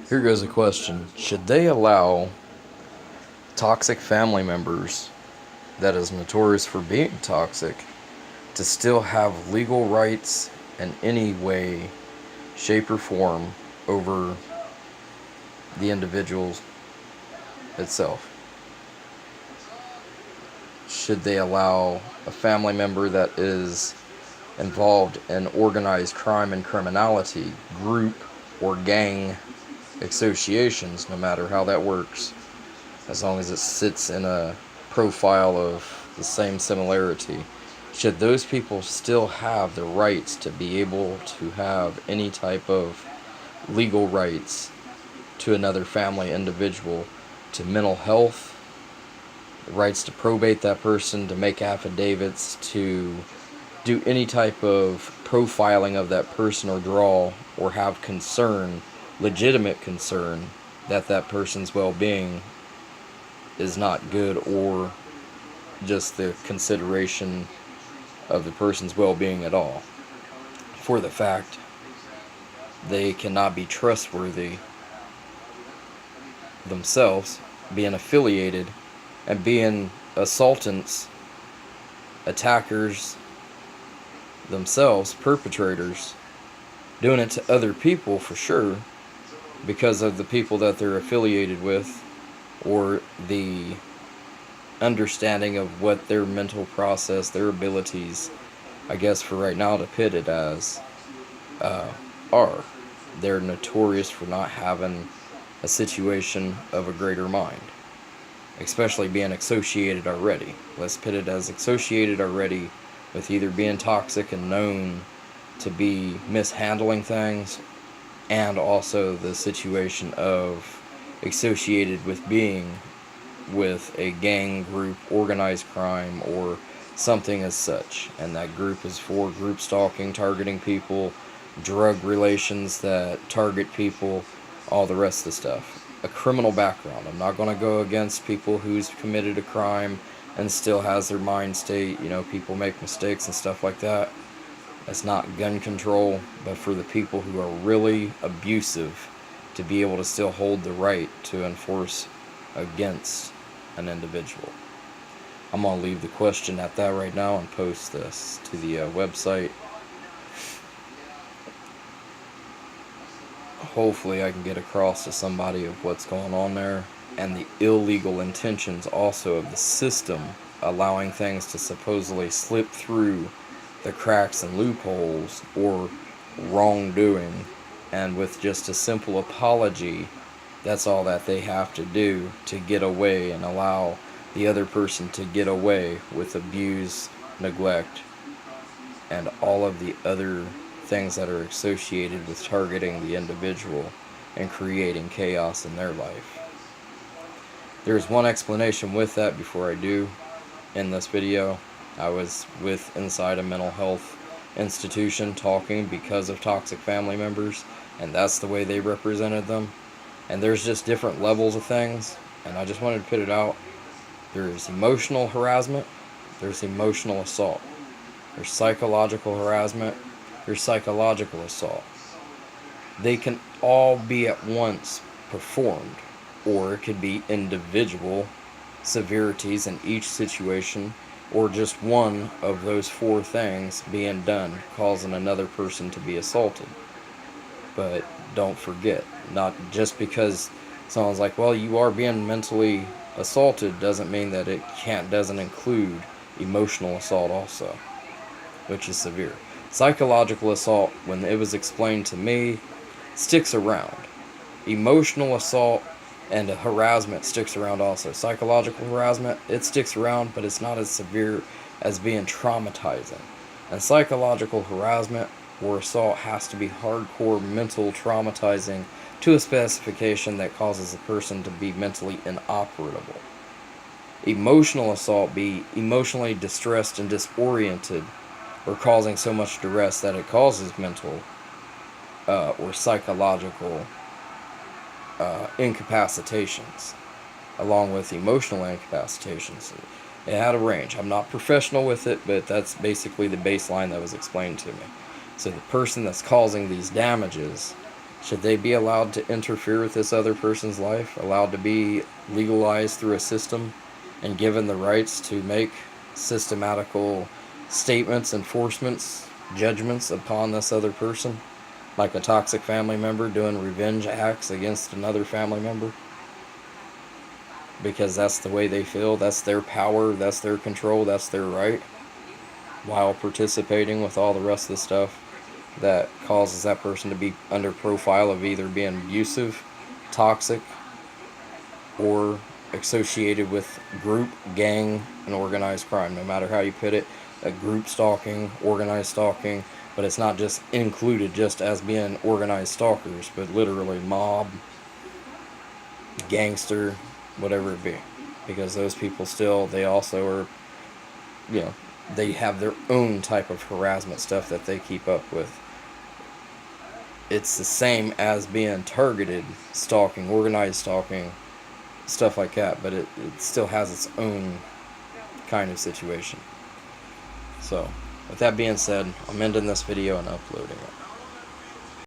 Here goes a question. Should they allow toxic family members that is notorious for being toxic to still have legal rights in any way, shape, or form over the individual itself? Should they allow a family member that is involved in organized crime and criminality, group or gang associations, no matter how that works, as long as it sits in a profile of the same similarity, should those people still have the rights to be able to have any type of legal rights to another family individual, to mental health, rights to probate that person, to make affidavits, to do any type of profiling of that person or draw, or have concern, legitimate concern, that that person's well-being is not good, or just the consideration of the person's well-being at all, for the fact they cannot be trustworthy themselves, being affiliated and being assaultants, attackers themselves, perpetrators, doing it to other people for sure, because of the people that they're affiliated with, or the understanding of what their mental process, their abilities, I guess for right now to pit it as, are. They're notorious for not having a situation of a greater mind, especially being associated already. Let's pit it as associated already with either being toxic and known to be mishandling things, and also the situation of associated with being with a gang group, organized crime, or something as such. And that group is for group stalking, targeting people, drug relations that target people, all the rest of the stuff. A criminal background. I'm not going to go against people who's committed a crime and still has their mind state. You know, people make mistakes and stuff like that. That's not gun control, but for the people who are really abusive, to be able to still hold the right to enforce against an individual. I'm going to leave the question at that right now and post this to the website. Hopefully I can get across to somebody of what's going on there, and the illegal intentions also of the system, allowing things to supposedly slip through the cracks and loopholes, or wrongdoing, and with just a simple apology, that's all that they have to do to get away and allow the other person to get away with abuse, neglect, and all of the other things that are associated with targeting the individual and creating chaos in their life. There's one explanation with that before I do in this video. I was inside a mental health institution talking because of toxic family members, and that's the way they represented them. And there's just different levels of things, and I just wanted to put it out. There's emotional harassment, there's emotional assault, there's psychological harassment, there's psychological assault. They can all be at once performed, or it could be individual severities in each situation, or just one of those four things being done, causing another person to be assaulted. But don't forget, not just because someone's like, well, you are being mentally assaulted, doesn't mean that it doesn't include emotional assault also, which is severe. Psychological assault, when it was explained to me, sticks around. Emotional assault and harassment sticks around also. Psychological harassment, it sticks around, but it's not as severe as being traumatizing. And psychological harassment or assault has to be hardcore mental traumatizing to a specification that causes a person to be mentally inoperable. Emotional assault be emotionally distressed and disoriented, or causing so much duress that it causes mental or psychological incapacitations, along with emotional incapacitations. It had a range. I'm not professional with it, but that's basically the baseline that was explained to me. So the person that's causing these damages Should they be allowed to interfere with this other person's life? Allowed to be legalized through a system and given the rights to make systematical statements, enforcements, judgments upon this other person? Like a toxic family member doing revenge acts against another family member? Because that's the way they feel, that's their power, that's their control, that's their right, while participating with all the rest of the stuff that causes that person to be under profile of either being abusive, toxic, or associated with group, gang, and organized crime. No matter how you put it, a group stalking, organized stalking, but it's not just included just as being organized stalkers, but literally mob, gangster, whatever it be. Because those people still, they also are, they have their own type of harassment stuff that they keep up with. It's the same as being targeted stalking, organized stalking, stuff like that, but it still has its own kind of situation. So, with that being said, I'm ending this video and uploading it.